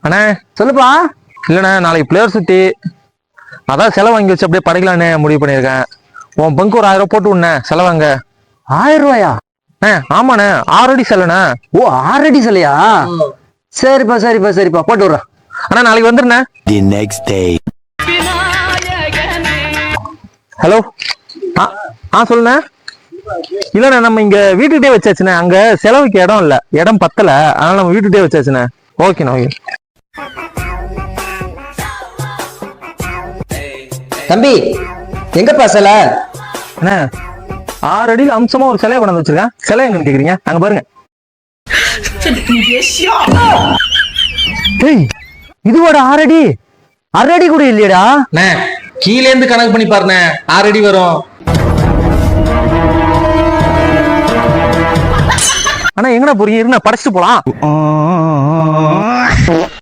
அண்ணா சொல்லுப்பா. இல்லண்ணா நாளைக்கு பிளேயர் சுத்தி அதான் செலவு வாங்கி வச்சு அப்படியே படைக்கலான்னு முடிவு பண்ணியிருக்கேன். உன் பங்கு ஒரு 1000 ரூபா போட்டு விடண்ணே செலவாங்க. 1000 ரூபாயா? ஆமாண்ணே 6 அடி செலவுண்ணே. ஓ 6 அடி சிலையா? சரிப்பா சரிப்பா சரிப்பா போட்டு விடுறேன். அண்ணா நாளைக்கு வந்துருண்ணே. The next day. ஹலோ. சொல்லுண்ணே. இல்லண்ணே நம்ம இங்க வீட்டுக்கிட்டே வச்சாச்சுண்ணே. அங்க செலவுக்கு இடம் இல்ல, இடம் பத்தல, அதனால நம்ம வீட்டுக்கிட்டே வச்சாச்சுண்ணே. ஓகேண்ணா ஓகே. தம்பி எங்கப்பா சிலை? அண்ணா 6 அடியில் அம்சமா ஒரு சிலையை கொண்டு வந்து வச்சிருக்கேன். சிலை எங்கன்னு கேக்குறீங்க? அங்க பாருங்க. இதுவோட 6 அடி? 6 அடி கூட இல்லையடா. கீழே இருந்து கணக்கு பண்ணி பாருண்ணே, 6 அடி வரும். ஆனா எங்கடா போறீங்க? இருங்க படைச்சிட்டு போலாம்.